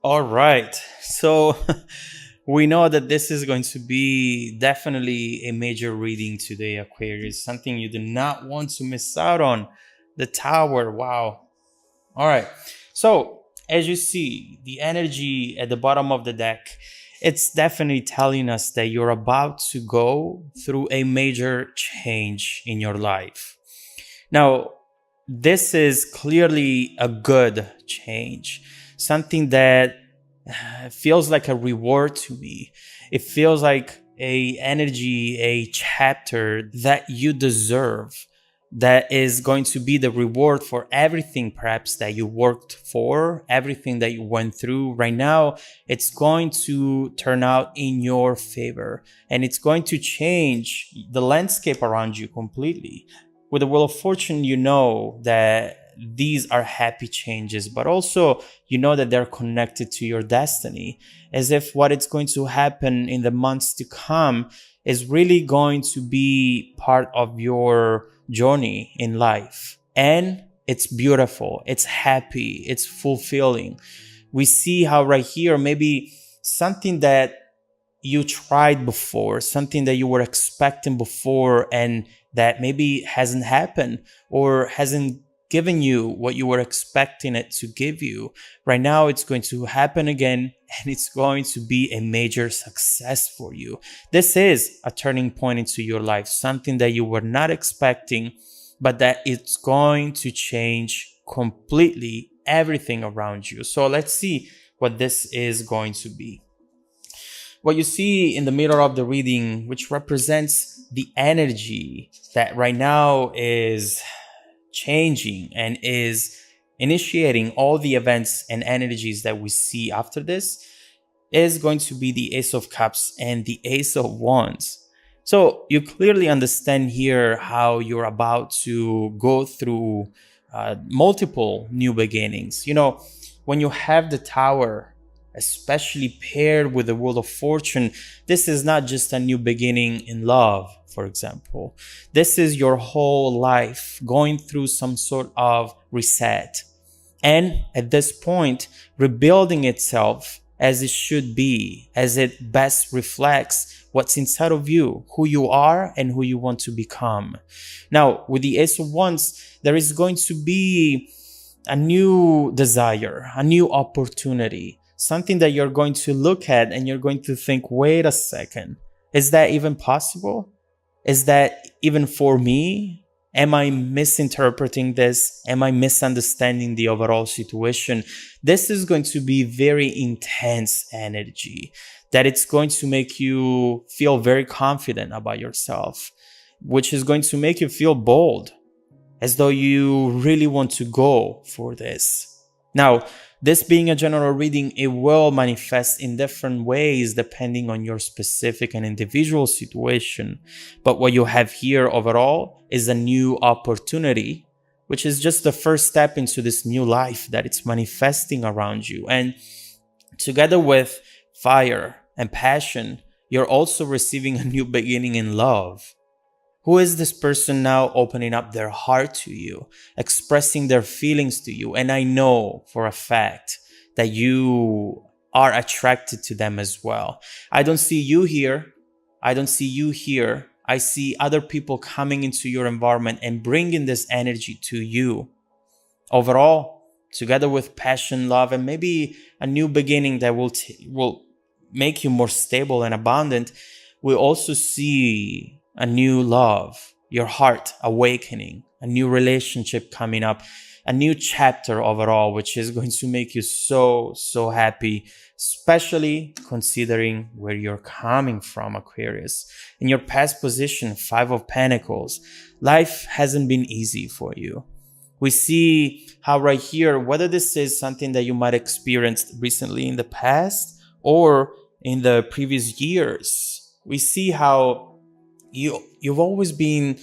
All right. So we know that this is going to be definitely a major reading today, Aquarius. Something you do not want to miss out on. The Tower. Wow. All right. So as you see, the energy at the bottom of the deck, it's definitely telling us that you're about to go through a major change in your life. Now, this is clearly a good change, something that feels like a reward to me. It feels like a energy, a chapter that you deserve, that is going to be the reward for everything perhaps that you worked for, everything that you went through. Right now, it's going to turn out in your favor, and it's going to change the landscape around you completely. With the Wheel of Fortune, you know that these are happy changes, but also you know that they're connected to your destiny, as if what is going to happen in the months to come is really going to be part of your journey in life. And it's beautiful, it's happy, it's fulfilling. We see how right here, maybe something that you tried before, something that you were expecting before, and that maybe hasn't happened or hasn't given you what you were expecting it to give you. Right now, it's going to happen again, and it's going to be a major success for you. This is a turning point into your life, something that you were not expecting, but that it's going to change completely everything around you. So let's see what this is going to be. What you see in the middle of the reading, which represents the energy that right now is changing and is initiating all the events and energies that we see after this, is going to be the Ace of Cups and the Ace of Wands. So you clearly understand here how you're about to go through multiple new beginnings. You know, when you have the Tower, especially paired with the Wheel of Fortune, this is not just a new beginning in love, for example. This is your whole life going through some sort of reset. And at this point, rebuilding itself as it should be, as it best reflects what's inside of you, who you are and who you want to become. Now, with the Ace of Wands, there is going to be a new desire, a new opportunity, something that you're going to look at and you're going to think, wait a second, is that even possible? Is that even for me? Am I misinterpreting this? Am I misunderstanding the overall situation? This is going to be very intense energy that it's going to make you feel very confident about yourself, which is going to make you feel bold, as though you really want to go for this. Now, this being a general reading, it will manifest in different ways depending on your specific and individual situation. But what you have here overall is a new opportunity, which is just the first step into this new life that it's manifesting around you. And together with fire and passion, you're also receiving a new beginning in love. Who is this person now opening up their heart to you, expressing their feelings to you? And I know for a fact that you are attracted to them as well. I don't see you here. I don't see you here. I see other people coming into your environment and bringing this energy to you. Overall, together with passion, love, and maybe a new beginning that will make you more stable and abundant, we also see a new love, your heart awakening, a new relationship coming up, a new chapter overall, which is going to make you so, so happy, especially considering where you're coming from, Aquarius. In your past position, Five of Pentacles, life hasn't been easy for you. We see how right here, whether this is something that you might have experienced recently in the past or in the previous years, we see how you've always been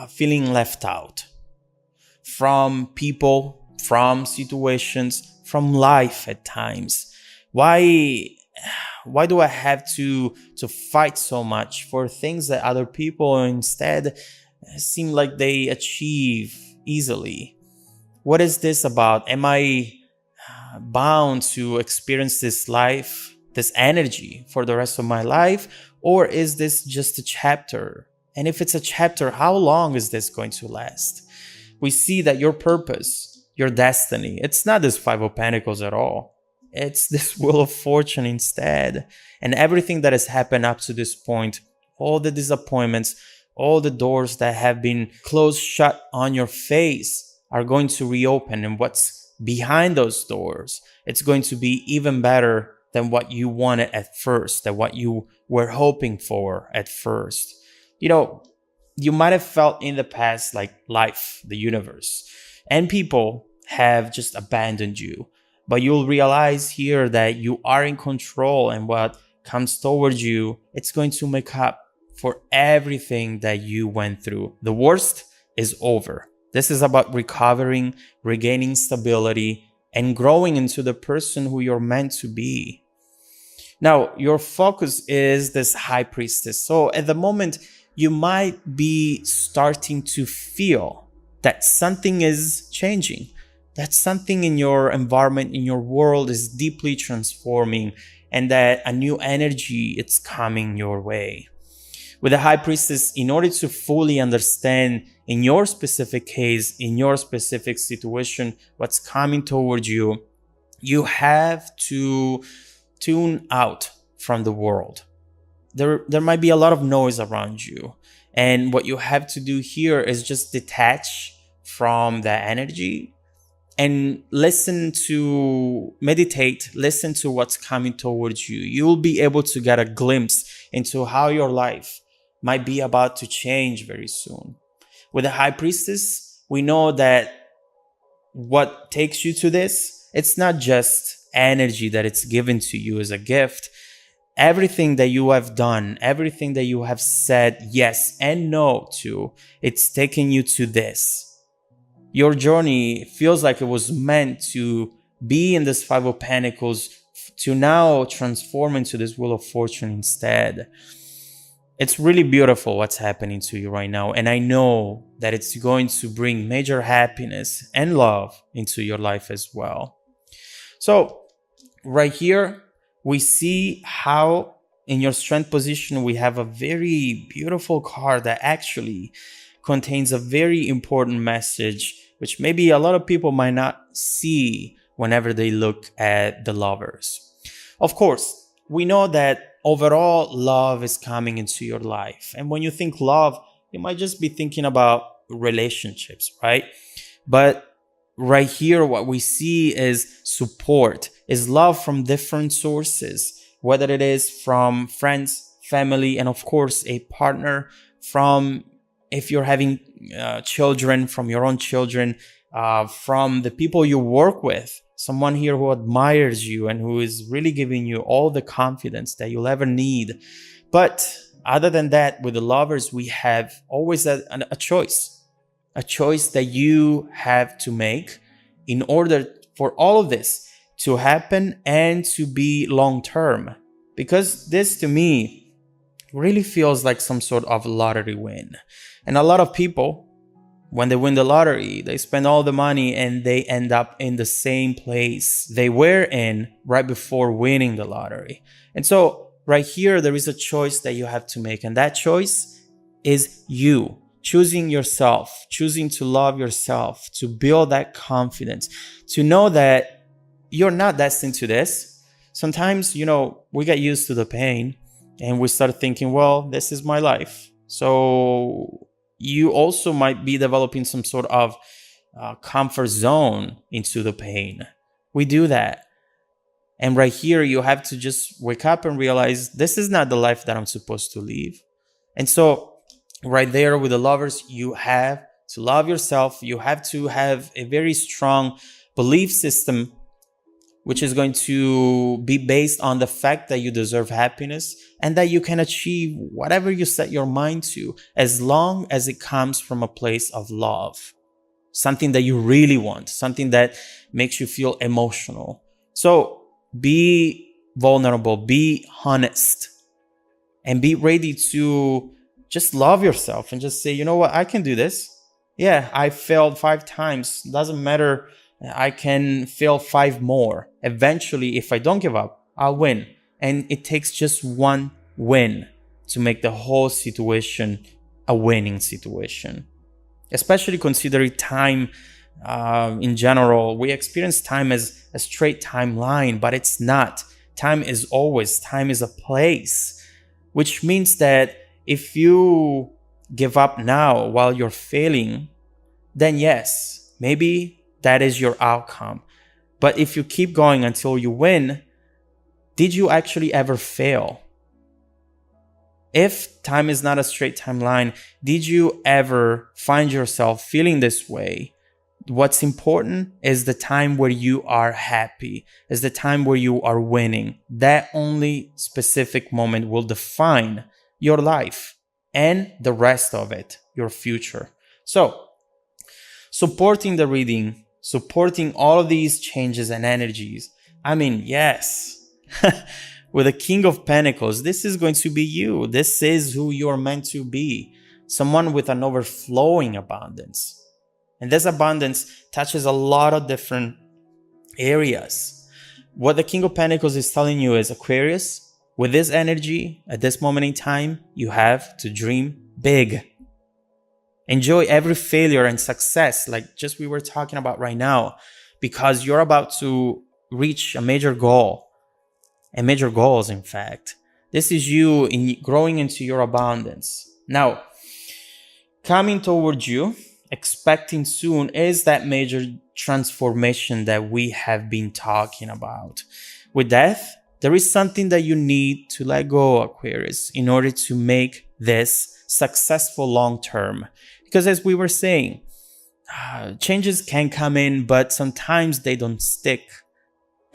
feeling left out from people, from situations, from life at times. Why do I have to fight so much for things that other people instead seem like they achieve easily? What is this about? Am I bound to experience this life, this energy for the rest of my life? Or is this just a chapter? And if it's a chapter, how long is this going to last? We see that your purpose, your destiny, it's not this Five of Pentacles at all. It's this Wheel of Fortune instead. And everything that has happened up to this point, all the disappointments, all the doors that have been closed shut on your face are going to reopen. And what's behind those doors, it's going to be even better than what you wanted at first, than what you were hoping for at first. You know, you might have felt in the past like life, the universe, and people have just abandoned you. But you'll realize here that you are in control, and what comes towards you, it's going to make up for everything that you went through. The worst is over. This is about recovering, regaining stability, and growing into the person who you're meant to be. Now, your focus is this High Priestess. So at the moment, you might be starting to feel that something is changing, that something in your environment, in your world is deeply transforming, and that a new energy it's coming your way. With the High Priestess, in order to fully understand in your specific case, in your specific situation, what's coming towards you, you have to tune out from the world. There might be a lot of noise around you. And what you have to do here is just detach from that energy and meditate, listen to what's coming towards you. You'll be able to get a glimpse into how your life might be about to change very soon. With the High Priestess, we know that what takes you to this, it's not just energy that it's given to you as a gift. Everything that you have done, everything that you have said yes and no to, it's taking you to this. Your journey feels like it was meant to be in this Five of Pentacles, to now transform into this Wheel of Fortune instead. It's really beautiful what's happening to you right now. And I know that it's going to bring major happiness and love into your life as well. So right here, we see how in your Strength position, we have a very beautiful card that actually contains a very important message, which maybe a lot of people might not see whenever they look at the Lovers. Of course, we know that overall love is coming into your life. And when you think love, you might just be thinking about relationships, right? But right here, what we see is support, is love from different sources, whether it is from friends, family, and of course, a partner, from if you're having children, from your own children, from the people you work with, someone here who admires you and who is really giving you all the confidence that you'll ever need. But other than that, with the Lovers, we have always a choice that you have to make in order for all of this to happen and to be long-term. Because this, to me, really feels like some sort of lottery win. And a lot of people, when they win the lottery, they spend all the money and they end up in the same place they were in right before winning the lottery. And so right here, there is a choice that you have to make. And that choice is you. Choosing yourself, choosing to love yourself, to build that confidence, to know that you're not destined to this. Sometimes, we get used to the pain and we start thinking, well, this is my life. So you also might be developing some sort of comfort zone into the pain. We do that. And right here, you have to just wake up and realize this is not the life that I'm supposed to live. And so right there with the Lovers, you have to love yourself. You have to have a very strong belief system, which is going to be based on the fact that you deserve happiness and that you can achieve whatever you set your mind to, as long as it comes from a place of love, something that you really want, something that makes you feel emotional. So be vulnerable, be honest, and be ready to just love yourself and just say, you know what, I can do this. Yeah, I failed 5 times. Doesn't matter I can fail 5 more. Eventually, if I don't give up, I'll win. And it takes just one win to make the whole situation a winning situation. Especially considering time in general. We experience time as a straight timeline, but it's not. Time is always, time is a place, which means that if you give up now while you're failing, then yes, maybe that is your outcome. But if you keep going until you win, did you actually ever fail? If time is not a straight timeline, did you ever find yourself feeling this way? What's important is the time where you are happy, is the time where you are winning. That only specific moment will define your life and the rest of it, your future. So, supporting the reading, supporting all of these changes and energies. I mean, yes. With the King of Pentacles, this is going to be you. This is who you're meant to be. Someone with an overflowing abundance. And this abundance touches a lot of different areas. What the King of Pentacles is telling you is, Aquarius, with this energy, at this moment in time, you have to dream big. Enjoy every failure and success, like just we were talking about right now, because you're about to reach a major goal. And major goals, in fact. This is you growing into your abundance. Now, coming towards you, expecting soon, is that major transformation that we have been talking about. With death, there is something that you need to let go, Aquarius, in order to make this successful long term. Because as we were saying, changes can come in, but sometimes they don't stick.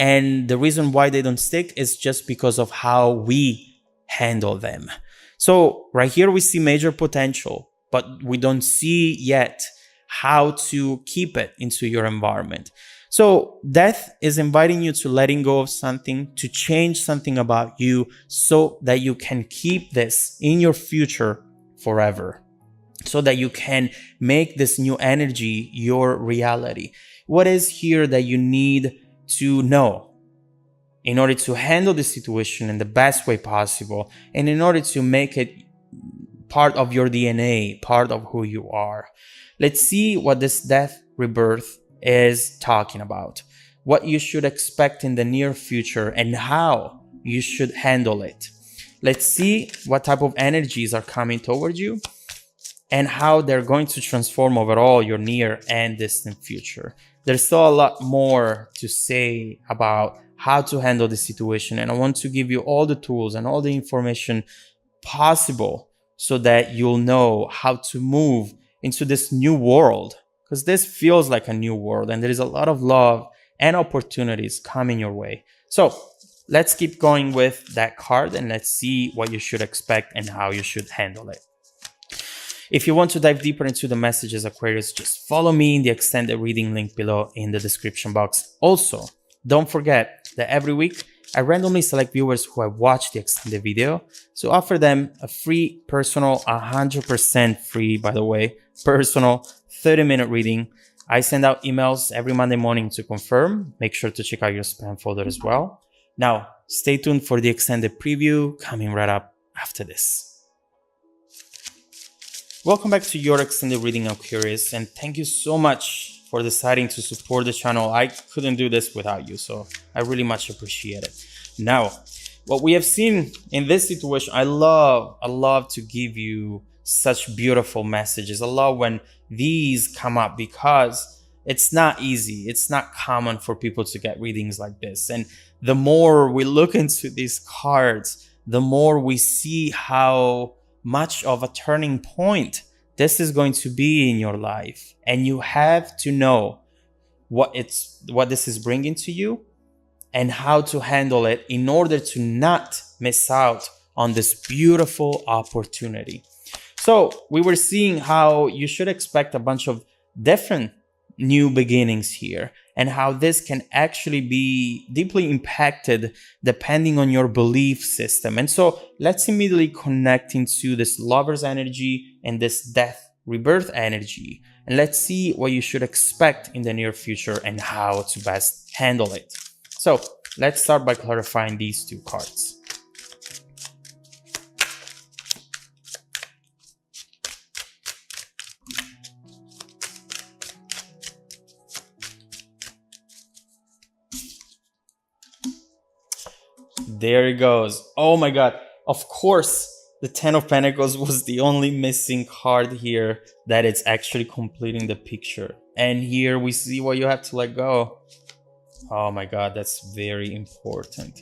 And the reason why they don't stick is just because of how we handle them. So right here we see major potential, but we don't see yet how to keep it into your environment. So death is inviting you to letting go of something, to change something about you so that you can keep this in your future forever. So that you can make this new energy your reality. What is here that you need to know in order to handle the situation in the best way possible, and in order to make it part of your DNA, part of who you are? Let's see what this death rebirth is talking about, what you should expect in the near future, and how you should handle it. Let's see what type of energies are coming towards you and how they're going to transform overall your near and distant future. There's still a lot more to say about how to handle the situation, and I want to give you all the tools and all the information possible so that you'll know how to move into this new world, because this feels like a new world and there is a lot of love and opportunities coming your way. So let's keep going with that card and let's see what you should expect and how you should handle it. If you want to dive deeper into the messages, Aquarius, just follow me in the extended reading link below in the description box. Also, don't forget that every week I randomly select viewers who have watched the extended video to offer them a free, personal, 100% free, by the way, personal 30-minute reading. I send out emails every Monday morning to confirm. Make sure to check out your spam folder as well. Now, stay tuned for the extended preview coming right up after this. Welcome back to your extended reading, Aquarius, and thank you so much for deciding to support the channel. I couldn't do this without you, so I really much appreciate it. Now, what we have seen in this situation, I love to give you such beautiful messages. I love when these come up because it's not easy. It's not common for people to get readings like this. And the more we look into these cards, the more we see how much of a turning point this is going to be in your life, and you have to know what this is bringing to you and how to handle it in order to not miss out on this beautiful opportunity. So we were seeing how you should expect a bunch of different new beginnings here, and how this can actually be deeply impacted depending on your belief system. And so let's immediately connect into this Lover's energy and this death rebirth energy, and let's see what you should expect in the near future and how to best handle it. So let's start by clarifying these two cards. There it goes. Oh my god. Of course, the Ten of Pentacles was the only missing card here that it's actually completing the picture. And here we see what you have to let go. Oh my god, that's very important.